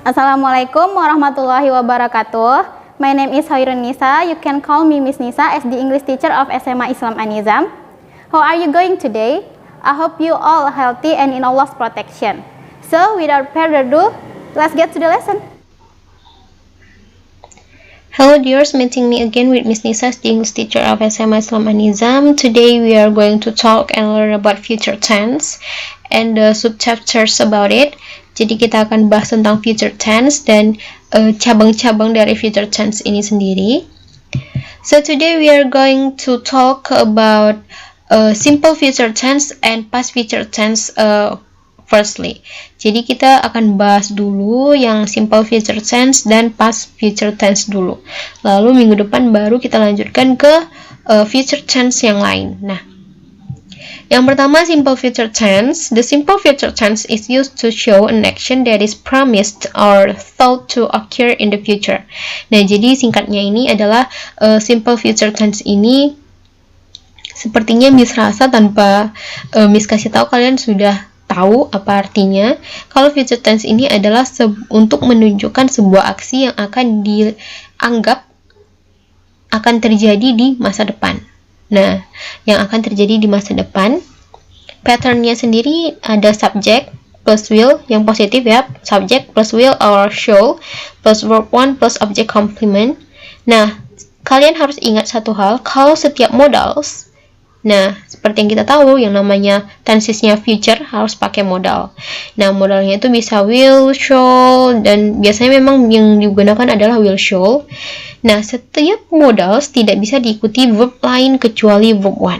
Assalamualaikum warahmatullahi wabarakatuh. My name is Hoirun Nisa. You can call me Miss Nisa as the English teacher of SMA Islam An-Nizam. How are you going today? I hope you all healthy and in Allah's protection. So, without further ado, let's get to the lesson. Hello dears, meeting me again with Miss Nisa, the English teacher of SMA Islam An-Nizam. Today we are going to talk and learn about future tense and the subchapters about it. Jadi kita akan bahas tentang future tense dan cabang-cabang dari future tense ini sendiri. So today we are going to talk about simple future tense and past future tense firstly. Jadi kita akan bahas dulu yang simple future tense dan past future tense dulu. Lalu minggu depan baru kita lanjutkan ke future tense yang lain. Nah, yang pertama, simple future tense. The simple future tense is used to show an action that is promised or thought to occur in the future. Nah, jadi singkatnya ini adalah simple future tense ini sepertinya Miss rasa tanpa Miss kasih tahu kalian sudah tahu apa artinya. Kalau future tense ini adalah untuk menunjukkan sebuah aksi yang akan dianggap akan terjadi di masa depan. Nah, yang akan terjadi di masa depan, patternnya sendiri ada subject plus will, yang positif ya, subject plus will or show plus verb one plus object complement. Nah, kalian harus ingat satu hal, kalau setiap modals, nah, seperti yang kita tahu, yang namanya tensesnya future harus pakai modal. Nah, modalnya itu bisa will, show, dan biasanya memang yang digunakan adalah will, show. Nah, setiap modals tidak bisa diikuti verb lain kecuali verb one.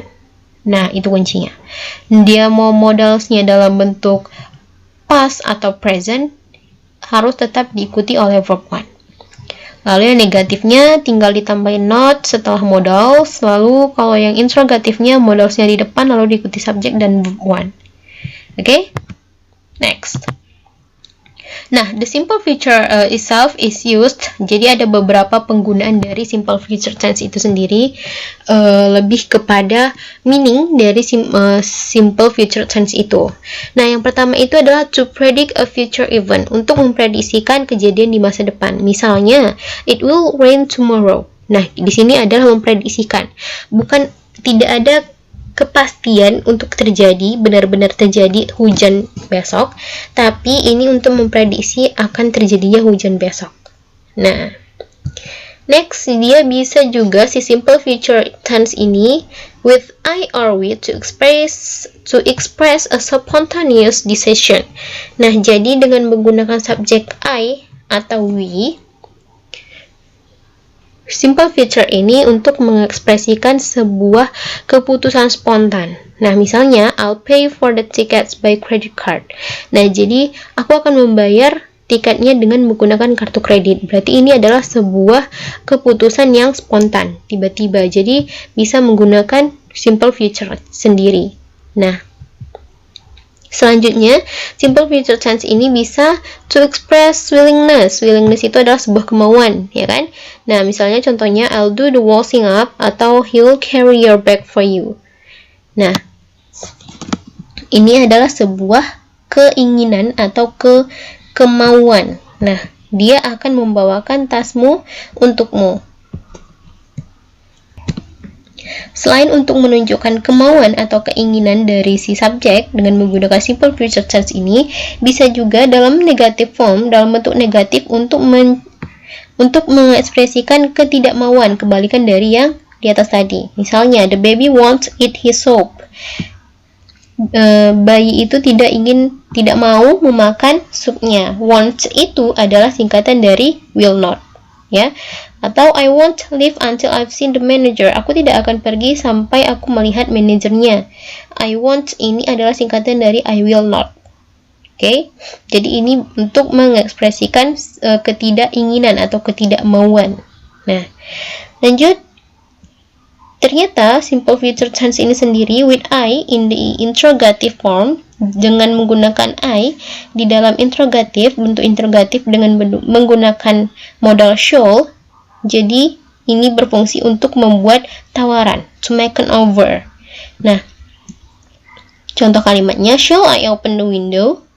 Nah, itu kuncinya. Dia mau modalsnya dalam bentuk past atau present, harus tetap diikuti oleh verb one. Lalu yang negatifnya tinggal ditambahin not setelah modals. Lalu kalau yang interrogatifnya modalsnya di depan lalu diikuti subject dan verb one. Oke? Next. Nah, the simple future itself is used. Jadi ada beberapa penggunaan dari simple future tense itu sendiri, lebih kepada meaning dari simple future tense itu. Nah, yang pertama itu adalah to predict a future event, untuk memprediksikan kejadian di masa depan. Misalnya, it will rain tomorrow. Nah, di sini adalah memprediksikan. Bukan, tidak ada kepastian untuk terjadi, benar-benar terjadi hujan besok, tapi ini untuk memprediksi akan terjadinya hujan besok. Nah, next, dia bisa juga si simple future tense ini with I or we to express a spontaneous decision. Nah, jadi dengan menggunakan subjek I atau we, simple future ini untuk mengekspresikan sebuah keputusan spontan. Nah, misalnya, I'll pay for the tickets by credit card. Nah, jadi aku akan membayar tiketnya dengan menggunakan kartu kredit. Berarti ini adalah sebuah keputusan yang spontan, tiba-tiba. Jadi, bisa menggunakan simple future sendiri. Nah, selanjutnya, simple future tense ini bisa to express willingness. Willingness itu adalah sebuah kemauan, ya kan? Nah, misalnya contohnya, I'll do the washing up, atau he'll carry your bag for you. Nah, ini adalah sebuah keinginan atau kemauan. Nah, dia akan membawakan tasmu untukmu. Selain untuk menunjukkan kemauan atau keinginan dari si subjek dengan menggunakan simple future tense ini, bisa juga dalam negative form, dalam bentuk negatif untuk mengekspresikan ketidakmauan, kebalikan dari yang di atas tadi. Misalnya, the baby won't eat his soup. Bayi itu tidak mau memakan supnya. Want itu adalah singkatan dari will not, ya. Atau I won't leave until I've seen the manager. Aku tidak akan pergi sampai aku melihat manajernya. I won't ini adalah singkatan dari I will not. Oke, jadi ini untuk mengekspresikan ketidakingginan atau ketidakmauan. Nah, lanjut. Ternyata simple future tense ini sendiri with I in the interrogative form, dengan menggunakan I di dalam interrogatif, bentuk interrogatif dengan menggunakan modal show. Jadi, ini berfungsi untuk membuat tawaran, to make an offer. Nah, contoh kalimatnya, shall I open the window?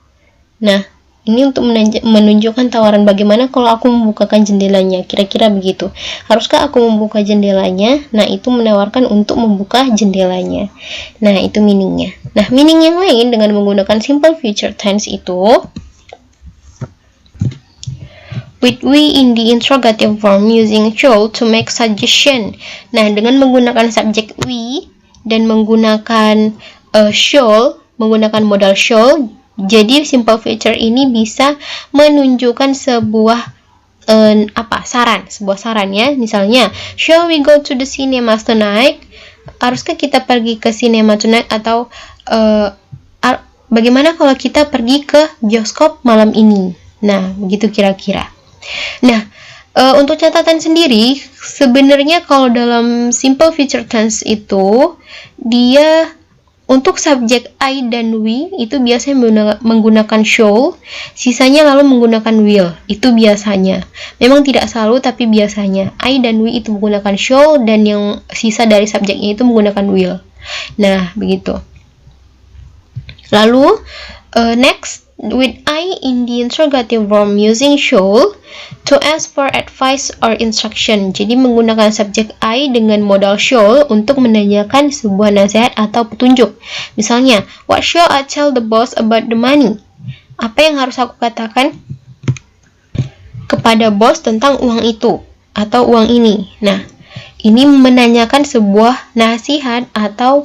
Nah, Ini untuk menunjukkan tawaran bagaimana kalau aku membukakan jendelanya, kira-kira begitu. Haruskah aku membuka jendelanya? Nah, itu menawarkan untuk membuka jendelanya. Nah, itu meaningnya. Nah, meaning yang lain dengan menggunakan simple future tense itu, with we in the interrogative form using shall to make suggestion. Nah, dengan menggunakan subjek we dan menggunakan shall, menggunakan modal shall, jadi simple future ini bisa menunjukkan sebuah sebuah saran ya. Misalnya, shall we go to the cinema tonight? Haruskah kita pergi ke cinema tonight? Atau bagaimana kalau kita pergi ke bioskop malam ini? Nah, begitu kira-kira. Nah, untuk catatan sendiri, sebenarnya kalau dalam simple future tense itu, dia untuk subjek I dan we itu biasanya menggunakan shall, sisanya lalu menggunakan will. Itu biasanya. Memang tidak selalu, tapi biasanya. I dan we itu menggunakan shall, dan yang sisa dari subjeknya itu menggunakan will. Nah, begitu. Lalu, next, with I in the interrogative form using shall to ask for advice or instruction. Jadi menggunakan subjek I dengan modal shall untuk menanyakan sebuah nasihat atau petunjuk. Misalnya, what shall I tell the boss about the money? Apa yang harus aku katakan kepada bos tentang uang itu atau uang ini? Nah, ini menanyakan sebuah nasihat atau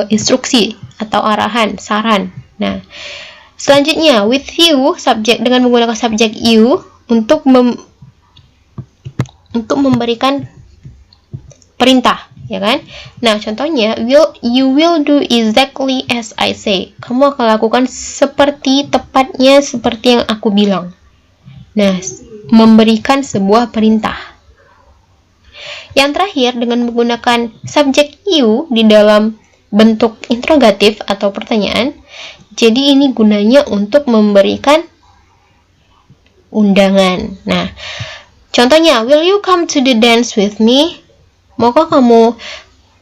instruksi atau arahan, saran. Nah, selanjutnya, with you, subjek dengan menggunakan subjek you untuk memberikan perintah, ya kan? Nah, contohnya, you will do exactly as I say. Kamu akan lakukan tepatnya seperti yang aku bilang. Nah, memberikan sebuah perintah. Yang terakhir, dengan menggunakan subjek you di dalam bentuk interrogatif atau pertanyaan. Jadi ini gunanya untuk memberikan undangan. Nah, contohnya, will you come to the dance with me? Maukah kamu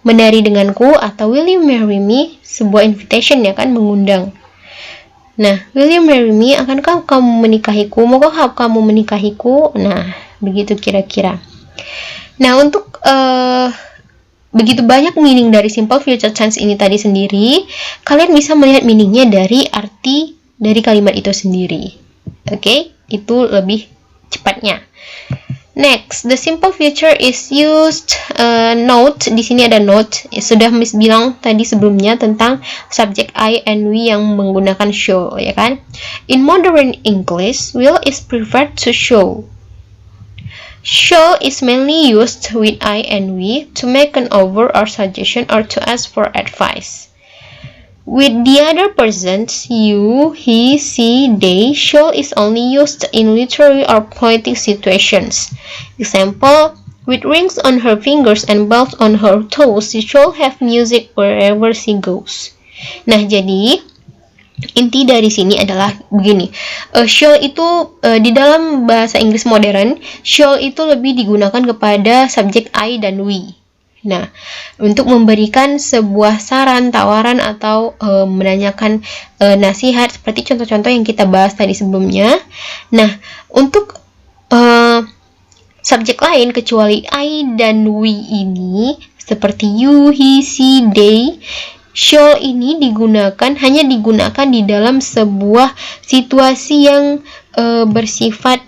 menari denganku? Atau will you marry me? Sebuah invitation ya kan, mengundang. Nah, will you marry me? Akankah kamu menikahiku? Maukah kamu menikahiku? Nah, begitu kira-kira. Nah, untuk begitu banyak meaning dari simple future tense ini tadi sendiri, kalian bisa melihat meaningnya dari arti dari kalimat itu sendiri. Oke, itu lebih cepatnya. Next, the simple future is used note. Di sini ada note. Sudah Miss bilang tadi sebelumnya tentang subject I and we yang menggunakan shall, ya kan? In modern English, will is preferred to shall. Shall is mainly used with I and we to make an offer or suggestion or to ask for advice. With the other persons, you, he, she, they, shall is only used in literary or poetic situations. Example, with rings on her fingers and bells on her toes, she shall have music wherever she goes. Nah, jadi inti dari sini adalah begini. Shall itu di dalam bahasa Inggris modern, shall itu lebih digunakan kepada subjek I dan we. Nah, untuk memberikan sebuah saran, tawaran, atau menanyakan nasihat seperti contoh-contoh yang kita bahas tadi sebelumnya. Nah, untuk subjek lain kecuali I dan we ini, seperti you, he, she, they, shall ini hanya digunakan di dalam sebuah situasi yang bersifat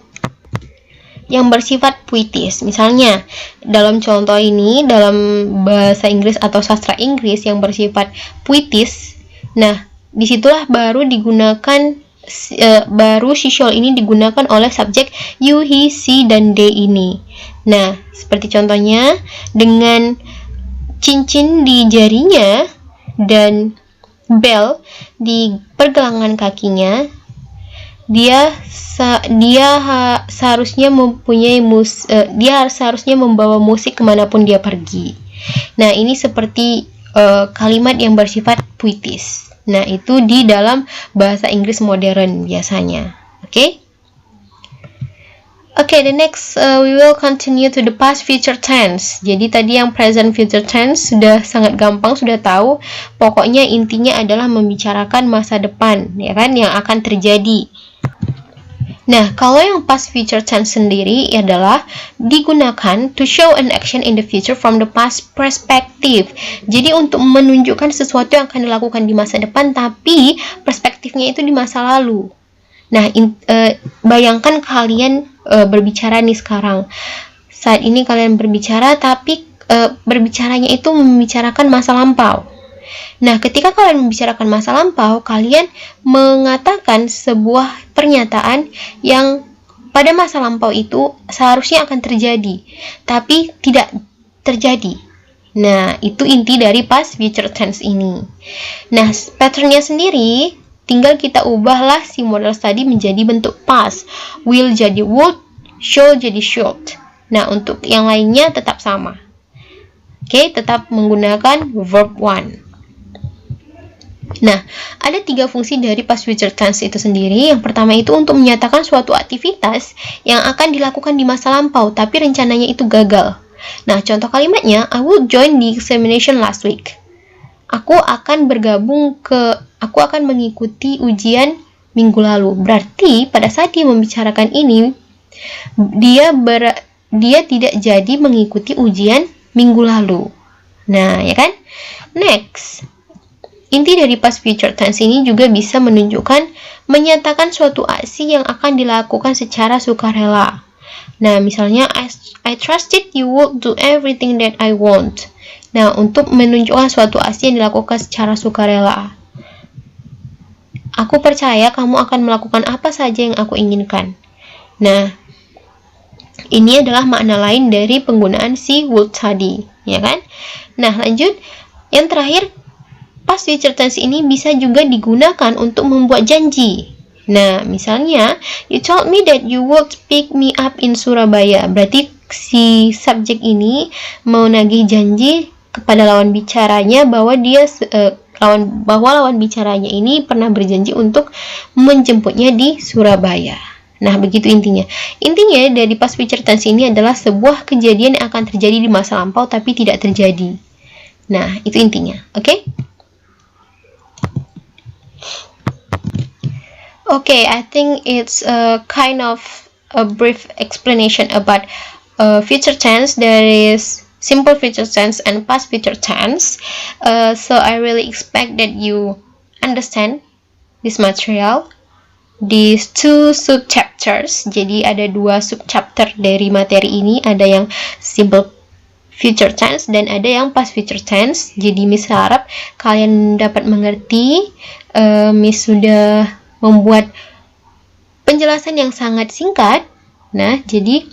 puitis. Misalnya, dalam contoh ini, dalam bahasa Inggris atau sastra Inggris yang bersifat puitis, nah, disitulah baru si shall ini digunakan oleh subjek you, he, she, dan they ini. Nah, seperti contohnya, dengan cincin di jarinya dan bel di pergelangan kakinya, dia seharusnya membawa musik kemanapun dia pergi. Nah, ini seperti kalimat yang bersifat puitis. Nah, itu di dalam bahasa Inggris modern biasanya. Oke? Okay, the next we will continue to the past future tense. Jadi tadi yang present future tense sudah sangat gampang, sudah tahu. Pokoknya intinya adalah membicarakan masa depan, ya kan, yang akan terjadi. Nah, kalau yang past future tense sendiri adalah digunakan to show an action in the future from the past perspective. Jadi untuk menunjukkan sesuatu yang akan dilakukan di masa depan, tapi perspektifnya itu di masa lalu. Nah, bayangkan kalian berbicara nih sekarang. Saat ini kalian berbicara, tapi berbicaranya itu membicarakan masa lampau. Nah, ketika kalian membicarakan masa lampau, kalian mengatakan sebuah pernyataan yang pada masa lampau itu seharusnya akan terjadi, tapi tidak terjadi. Nah, itu inti dari past future tense ini. Nah, patternnya sendiri, tinggal kita ubahlah si model tadi menjadi bentuk past. Will jadi would, should jadi should. Nah, untuk yang lainnya tetap sama. Oke, tetap menggunakan verb one. Nah, ada 3 fungsi dari past future tense itu sendiri. Yang pertama itu untuk menyatakan suatu aktivitas yang akan dilakukan di masa lampau, tapi rencananya itu gagal. Nah, contoh kalimatnya, I will join the examination last week. Aku akan mengikuti ujian minggu lalu. Berarti, pada saat dia membicarakan ini, dia tidak jadi mengikuti ujian minggu lalu. Nah, ya kan? Next. Inti dari past future tense ini juga bisa menyatakan suatu aksi yang akan dilakukan secara sukarela. Nah, misalnya, I trusted you would do everything that I want. Nah, untuk menunjukkan suatu aksi yang dilakukan secara sukarela. Aku percaya kamu akan melakukan apa saja yang aku inginkan. Nah, ini adalah makna lain dari penggunaan si would tadi, ya kan? Nah, lanjut. Yang terakhir, past future tense ini bisa juga digunakan untuk membuat janji. Nah, misalnya, you told me that you would pick me up in Surabaya. Berarti si subjek ini mau nagih janji kepada lawan bicaranya bahwa lawan bicaranya ini pernah berjanji untuk menjemputnya di Surabaya. Nah, begitu intinya. Intinya dari past future tense ini adalah sebuah kejadian yang akan terjadi di masa lampau tapi tidak terjadi. Nah, itu intinya. Oke? Okay, I think it's a kind of a brief explanation about future tense. There is simple future tense and past future tense. So I really expect that you understand this material. These 2 sub-chapters. Jadi ada 2 sub-chapter dari materi ini. Ada yang simple future tense dan ada yang past future tense. Jadi Miss harap kalian dapat mengerti. Miss sudah membuat penjelasan yang sangat singkat. Nah, jadi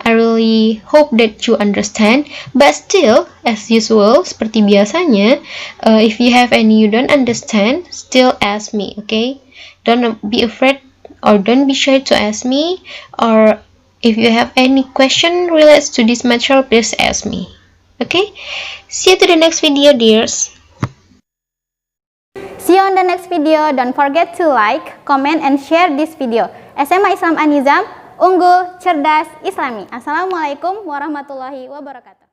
I really hope that you understand. But still, as usual, seperti biasanya, if you have any you don't understand, still ask me, okay? Don't be afraid or don't be shy to ask me. Or if you have any question relates to this material, please ask me. Okay? See you to the next video, dears. See you on the next video. Don't forget to like, comment, and share this video. SMA Islam An-Nizam, unggul, cerdas, Islami. Assalamualaikum warahmatullahi wabarakatuh.